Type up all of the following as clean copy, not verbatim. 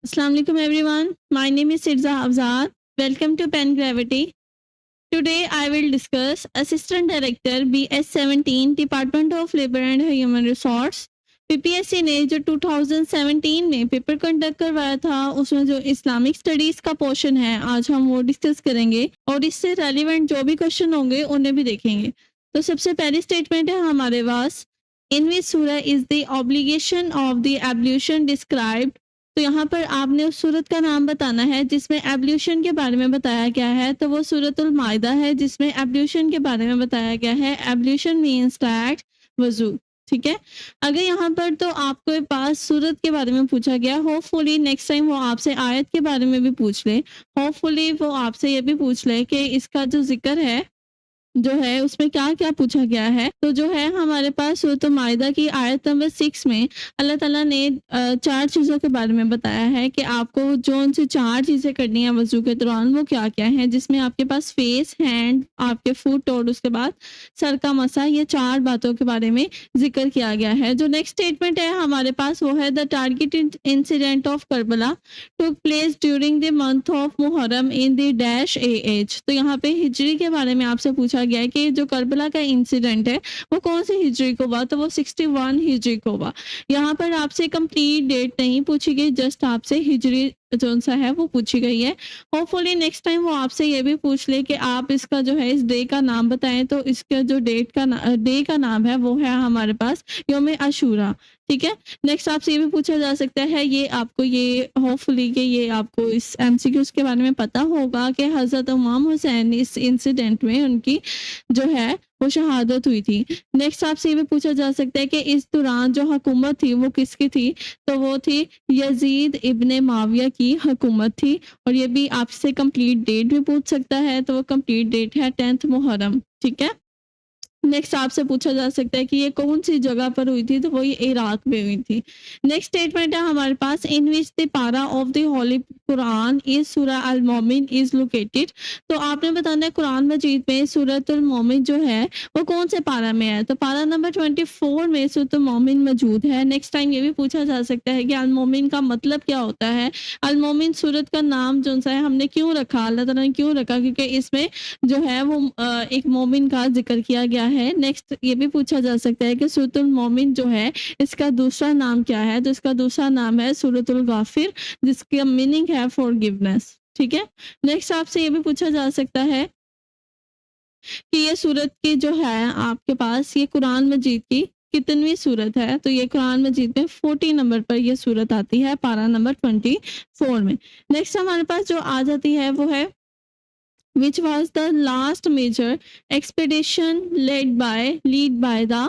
Assalamu alaikum everyone. My name is Sirza Afzal. Welcome to Pen Gravity. Today I will discuss Assistant Director BS17 Department of Labor and Human Resource. PPSC ने जो 2017 में paper conduct करवाया था उसमें जो Islamic studies का portion है आज हम वो डिस्कस करेंगे और इससे रेलिवेंट जो भी क्वेश्चन होंगे उन्हें भी देखेंगे। तो सबसे पहली स्टेटमेंट है हमारे पास, इन विच सूरह is the obligation of the ablution described. तो यहाँ पर आपने उस सूरत का नाम बताना है जिसमें एब्ल्यूशन के बारे में बताया गया है, तो वो सूरतुल माइदा है जिसमें एब्ल्यूशन के बारे में बताया गया है। एब्ल्यूशन मीन्स दैट वजू, ठीक है। अगर यहाँ पर तो आपके पास सूरत के बारे में पूछा गया, होपफुली नेक्स्ट टाइम वो आपसे आयत के बारे में भी पूछ ले, होपफुली वो आपसे ये भी पूछ ले कि इसका जो जिक्र है जो है उसमें क्या-क्या पूछा गया है। तो जो है हमारे पास सूरत माइदा की आयत नंबर 6 में अल्लाह ताला ने 4 चीज़ों के बारे में बताया है कि आपको जो-सी 4 चीज़ें करनी है वज़ू के दौरान वो क्या-क्या हैं, जिसमें आपके पास फेस, हैंड, आपके फुट और उसके बाद सर का मसा, ये 4 बातों के बारे में ज़िक्र किया गया है। जो नेक्स्ट स्टेटमेंट है हमारे पास वो है, the targeted incident of Karbala took place during the month of Muharram in the dash AH. तो यहाँ पे हिजरी के बारे में आपसे पूछा गया है कि जो करबला का इंसिडेंट है वो कौन सी हिजरी को हुआ, तो वो 61 हिजरी को हुआ। यहाँ पर आपसे कंप्लीट डेट नहीं पूछी गई, जस्ट आपसे हिजरी जो सा है वो पूछी गई है। होपफुली नेक्स्ट टाइम वो आपसे ये भी पूछ ले कि आप इसका जो है इस डे का नाम बताएं, तो इसका जो डे का नाम है वो है हमारे पास यौम आशूरा, ठीक है। नेक्स्ट आपसे ये भी पूछा जा सकता है, ये आपको ये होपफुली कि ये आपको इस एमसीक्यूज के बारे में पता होगा कि हज़रत इमाम हुसैन इस इंसिडेंट में उनकी जो है वो शहादत हुई थी। नेक्स्ट आपसे ये भी पूछा जा सकता है कि इस दौरान जो हुकूमत थी वो किसकी थी, तो वो थी यजीद इब्ने माविया की हुकूमत थी। और ये भी आपसे कंप्लीट डेट भी पूछ सकता है, तो वो कंप्लीट डेट है 10th मुहर्रम, ठीक है। नेक्स्ट आपसे पूछा जा सकता है कि ये कौन सी जगह पर हुई थी, तो वो ये इराक में हुई थी। नेक्स्ट स्टेटमेंट है हमारे पास, इन विच द पारा of the Holi Quran is सूरह अल मोमिन इज लोकेटेड। तो आपने बताना है कुरान मजीद में सूरतुल मोमिन जो है वो कौन से पारा में है, तो पारा नंबर 24 में सूरतुल मोमिन मौजूद है। नेक्स्ट टाइम ये भी पूछा जा सकता है कि अल मोमिन का मतलब क्या होता है। अल मोमिन सूरत का नाम जो सा है हमने क्यों रखा, अल्लाह ताला ने क्यों रखा, क्योंकि इसमें जो है वो एक मोमिन का जिक्र किया गया है। नेक्स्ट ये भी पूछा जा सकता है कि सूरतुल मोमिन जो है इसका दूसरा नाम क्या है, तो इसका दूसरा नाम है सूरतुल गाफिर, जिसका मीनिंग है फॉरगिवनेस, ठीक है। नेक्स्ट आपसे ये भी पूछा जा सकता है कि ये सूरत की जो है आपके पास ये कुरान मजीद की कितनवीं सूरत है, तो ये कुरान मजीद में 40 नंबर पर ये सूरत आती है, पारा नंबर 24 में। नेक्स्ट हमारे पास जो आ जाती है वो है, which was the last major expedition lead by the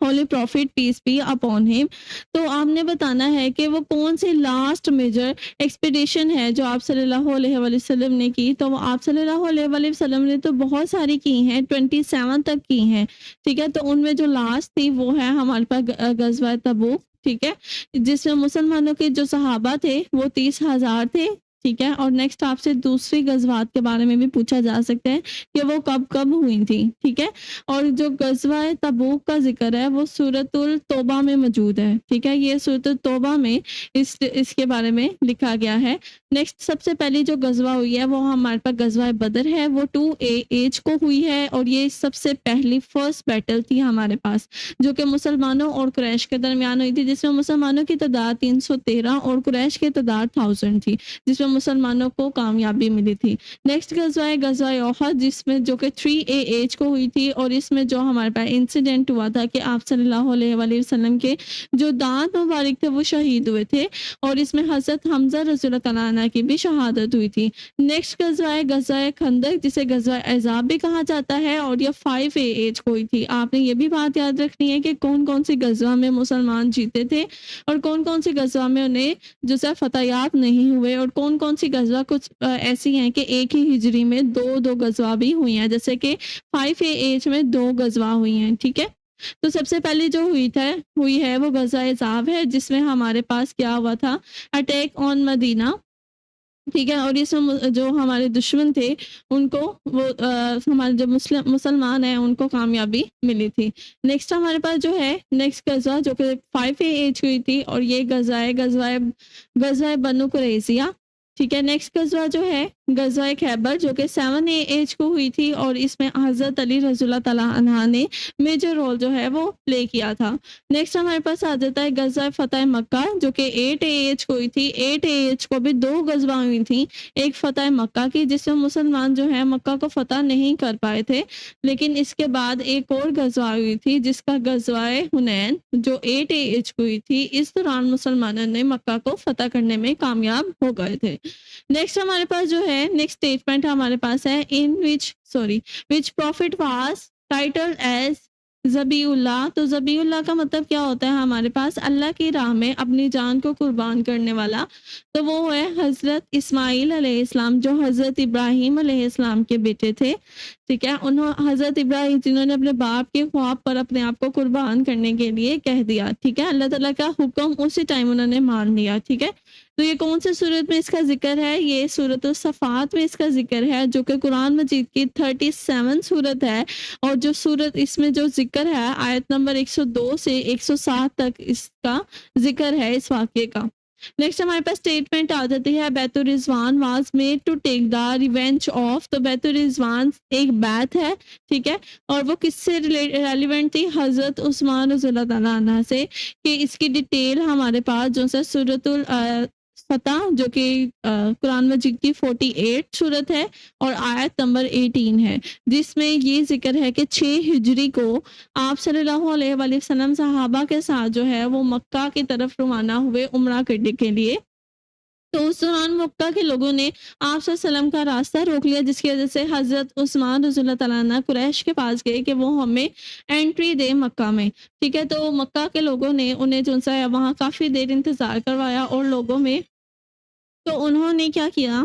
holy prophet peace be upon him. तो आपने बताना है कि वो कौन सी लास्ट मेजर एक्सपीडिशन है जो आप सल्लल्लाहु अलैहि वसल्लम ने की। तो वो आप सल्लल्लाहु अलैहि वसल्लम ने तो बहुत सारी की हैं, 27 तक की हैं, ठीक है। तो उनमें जो लास्ट थी वो है हमारे पास गज़वा तबूक, ठीक है, जिसमें मुसलमानों के जो सहाबा थे वो 30,000 थे, ठीक है। और नेक्स्ट आपसे दूसरी गज़वात के बारे में भी पूछा जा सकता है कि वो कब-कब हुई थी, ठीक है। और जो गज़वा तबूक का ज़िक्र है वो सूरतुल तौबा में मौजूद है, ठीक है। ये सूरतुल तौबा में इसके बारे में लिखा गया है। नेक्स्ट सबसे पहली जो गज़वा हुई है वो हमारे पास गज़वा बदर है, वो 2 एज को हुई है और ये सबसे पहली फर्स्ट बैटल थी हमारे पास, जो कि मुसलमानों और कुरैश के दरमियान हुई थी, जिसमें मुसलमानों की तादाद 313 और कुरैश की तादाद 1000 थी, जिसमें मुसलमानों को कामयाबी मिली थी। नेक्स्ट गज़वा है गज़वा ओहद, जिसमें जो कि 3 एज को हुई थी और इसमें जो हमारे पास इंसिडेंट हुआ था कि आप सल्लल्लाहु अलैहि वसल्लम के जो दांत मुबारक थे वो शहीद हुए थे और इसमें हज़रत हमज़ा रज़ियल्लाहु तआला अन्हु की भी शहादत हुई थी। नेक्स्ट गज़वा है गज़वा खंदक, जिसे गज़वा अहज़ाब भी कहा जाता है और ये 5 एज को हुई थी। आपने ये भी बात याद रखनी है कि कौन-कौन सी गज़वा में मुसलमान जीते थे और कौन-कौन सी गज़वा में उन्हें जो सा फ़तयात नहीं हुए और कौन-कौन सी गज़वा कुछ ऐसी हैं कि एक ही हिजरी में 2-2 गज़वा भी हुई हैं, जैसे कि 5 एज में 2 गज़वा हुई हैं, ठीक है। तो सबसे पहले जो हुई है वो गज़वा अहज़ाब है, जिसमें हमारे पास क्या हुआ था, अटैक ऑन मदीना, ٹھیک ہے، اور اس میں جو ہمارے دشمن تھے ان کو وہ ہمارے جو مسلمان ہیں ان کو کامیابی ملی تھی۔ نیکسٹ ہمارے پاس جو ہے نیکسٹ غزوہ جو کہ 5 ایج ہوئی تھی، اور یہ غزوہ بنو قریظہ۔ ٹھیک ہے، نیکسٹ غزوہ جو ہے غزوہ خیبر جو کہ 7 ایج کو ہوئی تھی، اور اس میں حضرت علی رضی اللہ تعالیٰ عنہ نے میجر رول جو ہے وہ پلے کیا تھا۔ نیکسٹ ہمارے پاس آ جاتا ہے غزوہ فتح مکہ جو کہ 8 ایج کو ہوئی تھی۔ 8 ایج کو بھی 2 غزوہ ہوئی تھیں، ایک فتح مکہ کی جس میں مسلمان جو ہے مکہ کو فتح نہیں کر پائے تھے، لیکن اس کے بعد ایک اور غزوہ ہوئی تھی جس کا غزوہ حنین جو 8 ایج کو ہوئی تھی۔ اس دوران مسلمانوں نے مکہ کو فتح کرنے میں کامیاب ہو گئے تھے۔ نیکسٹ ہمارے پاس جو ہے نیکسٹ اسٹیٹمنٹ ہمارے پاس ہے ان which prophet was titled as Zabih اللہ۔ تو ذبیح اللہ کا مطلب کیا ہوتا ہے ہمارے پاس؟ اللہ کی راہ میں اپنی جان کو قربان کرنے والا۔ تو وہ ہے حضرت اسماعیل علیہ السلام جو حضرت ابراہیم علیہ السلام کے بیٹے تھے۔ ٹھیک ہے، حضرت ابراہیم جنہوں نے اپنے باپ کے خواب پر اپنے آپ کو قربان کرنے کے لیے کہہ دیا۔ ٹھیک ہے، اللہ تعالیٰ کا حکم اسی ٹائم انہوں نے مان لیا۔ ٹھیک ہے، تو یہ کون سے صورت میں اس کا ذکر ہے؟ یہ سورۃ الصفات میں اس کا ذکر ہے، جو کہ قرآن مجید کی 37 صورت ہے، اور جو صورت اس میں جو ذکر ہے آیت نمبر 102 سے 107 تک اس کا ذکر ہے اس واقعے کا۔ نیکسٹ ہمارے پاس اسٹیٹمنٹ آ جاتی ہے Bait al-Ridwan was made to take the revenge of. تو بیت الرضوان ایک بیت ہے، ٹھیک ہے، اور وہ کس سے ریلیونٹ تھی؟ حضرت عثمان رضی اللہ تعالیٰ عنہ سے، کہ اس کی ڈیٹیل ہمارے پاس جو ہے سورۃ فتح جو کہ قرآن مجید کی 48 صورت ہے اور آیت نمبر 18 ہے، جس میں یہ ذکر ہے کہ 6 ہجری کو آپ صلی اللہ علیہ وآلہ وسلم صحابہ کے ساتھ جو ہے وہ مکہ کی طرف روانہ ہوئے عمرہ کرنے کے لیے۔ تو اس دوران مکہ کے لوگوں نے آپ صلی اللہ علیہ وسلم کا راستہ روک لیا، جس کی وجہ سے حضرت عثمان رضی اللہ تعالیٰ عنہ قریش کے پاس گئے کہ وہ ہمیں انٹری دے مکہ میں۔ ٹھیک ہے، تو مکہ کے لوگوں نے انہیں جو ہے وہاں کافی دیر انتظار کروایا، اور لوگوں میں تو انہوں نے کیا کیا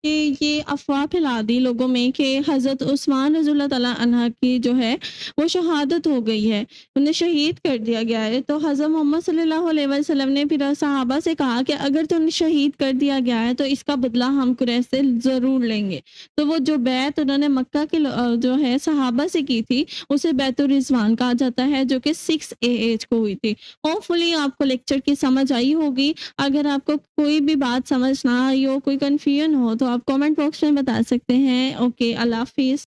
کہ یہ افواہ پھیلا دی لوگوں میں کہ حضرت عثمان رضی اللہ تعالیٰ عنہ کی جو ہے وہ شہادت ہو گئی ہے، انہیں شہید کر دیا گیا ہے۔ تو حضرت محمد صلی اللہ علیہ وسلم نے پھر صحابہ سے کہا کہ اگر تو انہیں شہید کر دیا گیا ہے تو اس کا بدلہ ہم قریش سے ضرور لیں گے۔ تو وہ جو بیعت انہوں نے مکہ کے جو ہے صحابہ سے کی تھی اسے بیت الرضوان کہا جاتا ہے، جو کہ 6 ایج کو ہوئی تھی۔ ہوپ فلی آپ کو لیکچر کی سمجھ آئی ہوگی۔ اگر آپ کو کوئی بھی بات سمجھ نہ آئی ہو، کوئی کنفیوژن ہو، تو آپ کامنٹ باکس میں بتا سکتے ہیں۔ اوکے، اللہ حافظ۔